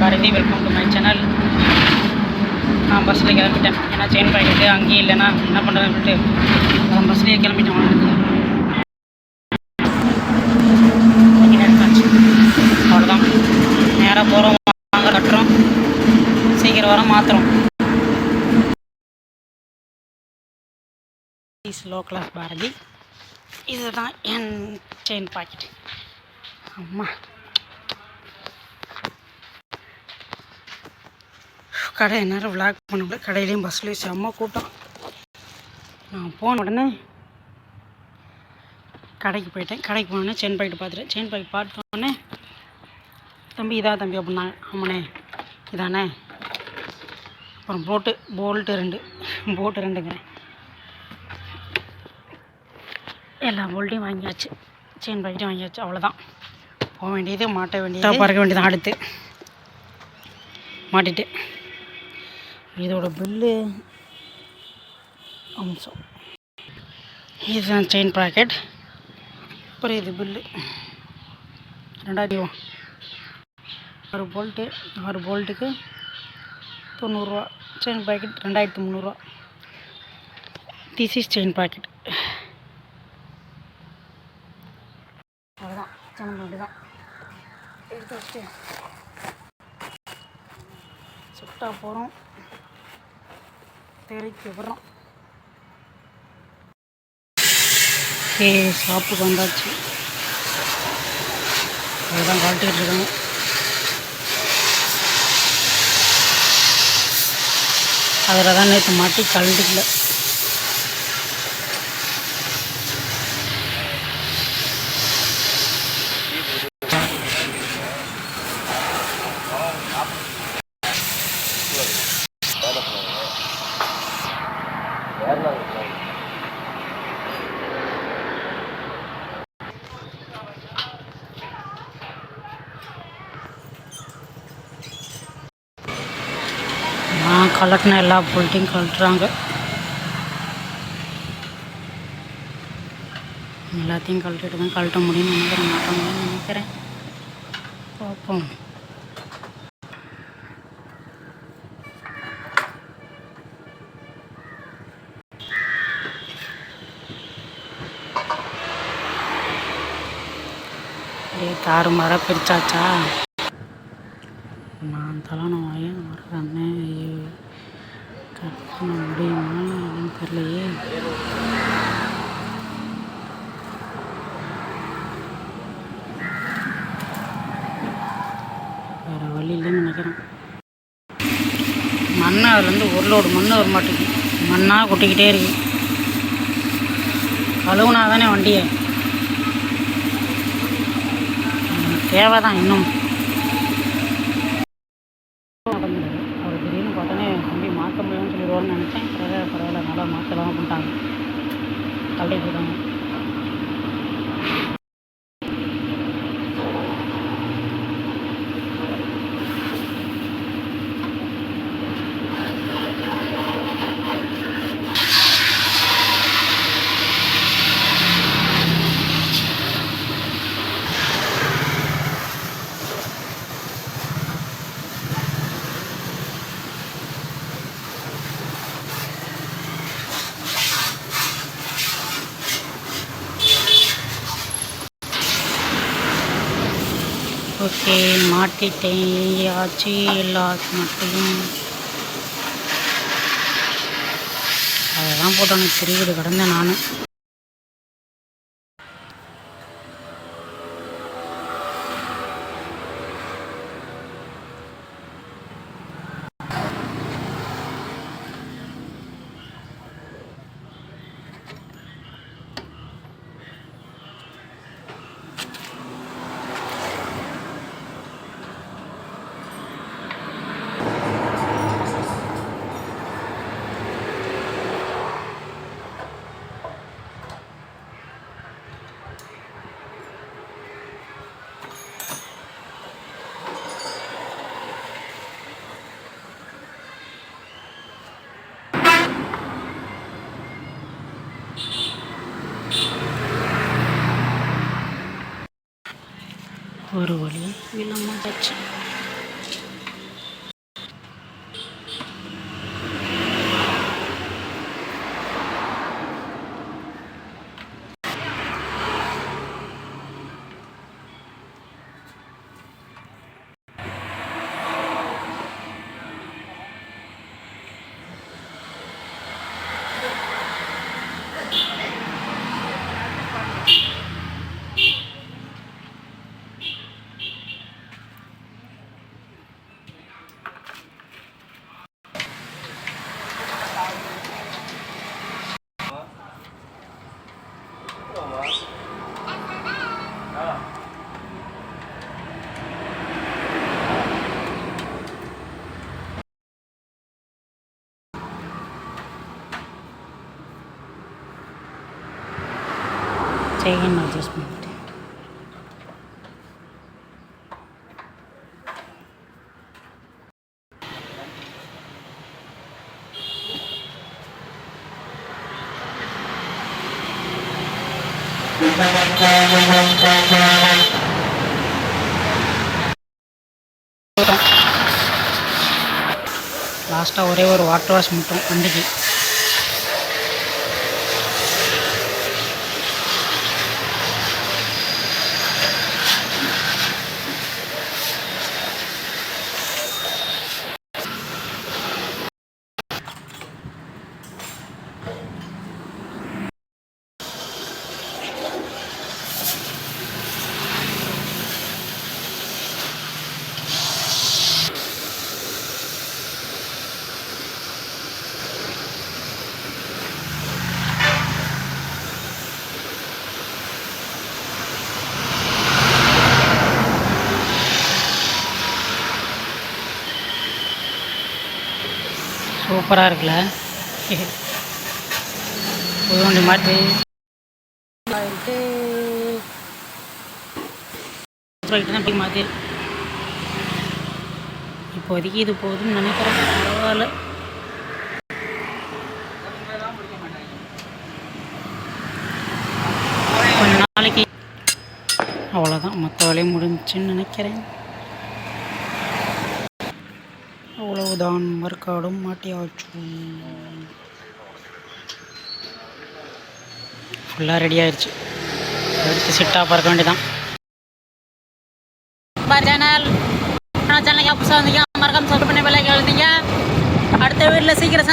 Bharathi, welcome to my channel. நான் பஸ்ஸில் கிளம்பிட்டேன். ஏன்னா செயின் பாக்கெட்டு அங்கேயும் இல்லைன்னா என்ன பண்ணுறதுன்னு சொல்லிட்டு நான் பஸ்லேயே கிளம்பிட்டேன். அவ்வளோதான், நேராக போகிறோம், வாங்க கட்டுறோம், சீக்கிரம் வர மாற்றுறோம். லோ கிளாஸ் பாரதி, இதுதான் என் செயின் பாக்கெட். அம்மா, கடை நேரம் விளாக் பண்ண முடியல. கடையிலையும் பஸ்லேயும் செம்ம கூட்டம். நான் போன உடனே கடைக்கு போயிட்டேன். கடைக்கு போனோடனே செயின் பாக்கெட் பார்த்துட்டேன். செயின் பாக்கெட் பார்த்தோன்னே, தம்பி இதா தம்பி அப்படின்னா, ஆமாண்ணே இதானே. அப்புறம் போல்ட்டு ரெண்டுங்கிறேன். எல்லா போல்ட்டையும் வாங்கியாச்சு, செயின் பாக்கெட்டையும் வாங்கியாச்சு. அவ்வளோதான், போக வேண்டியது, மாட்ட வேண்டியது, பறக்க வேண்டியது. அடுத்து மாட்டிட்டு இதோட பில்லு அம்சம். இதுதான் செயின் பாக்கெட். அப்புறம் இது பில்லு 2000. 6 போல்ட்டுக்கு 90 ரூபா. செயின் பாக்கெட் 2300 ரூபா. This is chain packet. அவ்வளோதான், செயின் பாக்கெட் தான் எடுத்து வச்சுட்டு சுட்டா போகிறோம், தெருக்கு வர்றோம். ஷாப்புக்கு வந்தாச்சு. அதுதான் கழட்டிகிட்டு இருக்காங்க. அதில் தான் நேற்று மாட்டி கழட்டிக்கல. கலட்டின எல்லா போல்ட்டையும் கழட்டுறாங்க. எல்லாத்தையும் கழட்டிட்டு தான் கழட்ட முடியும்னு நினைக்கிறேன். பார்ப்போம். தாறுமாற பிரிச்சாச்சா? நான் தலைநோயும் வர்றேன்னே கட் பண்ண முடியுமா அப்படின்னு தெரியலையே. வேறு வழி இல்லைன்னு நினைக்கிறேன். மண்ணை அதுலேருந்து ஒரு லோடு மண் வர மாட்டேங்குது. மண்ணாக கொட்டிக்கிட்டே இருக்கு. கழுவுனா தானே வண்டியை, தேவை தான் இன்னும். அவர் திடீர்னு பார்த்தோன்னே தம்பி மாற்ற முடியும்னு சொல்லிடுவார்னு நினச்சேன். பரவாயில்ல, நல்லா மாற்றலாம் அப்படின்ட்டாங்க. அப்படியே போயிட்டாங்க. ஓகே, மாட்டிட்டேன் ஆச்சு எல்லாத்தையும். அதை தான் போட்டாங்க, திருவிடு கிடந்தேன் நான். ஒரு வழியாக விழமாட்டாச்சு. Chain adjustment. லாஸ்ட்டாக ஒரே ஒரு வாட்டர் வாஷ் மட்டும் வண்டிக்கு. சூப்பராக இருக்குல்ல, புது வண்டி மாற்றி மாற்றி இப்போதைக்கு இது போதும்னு நினைக்கிறேன். பரவாயில்ல. கொஞ்ச நாளைக்கு அவ்வளோதான், மற்ற வேலையும் முடிஞ்சுன்னு நினைக்கிறேன். அவ்வளவுதான், மறுக்காடும் மாட்டியாச்சு. ஃபுல்லாக ரெடி ஆயிடுச்சு. எடுத்து சிட்டாக பார்க்க வேண்டியதான். சேனல் புதுசாக வந்தீங்க, மறக்காம சப்ஸ்கிரைப் பண்ணி பெல் ஐகான் அழுத்திங்க. அடுத்த வீட்டில் சீக்கிரம்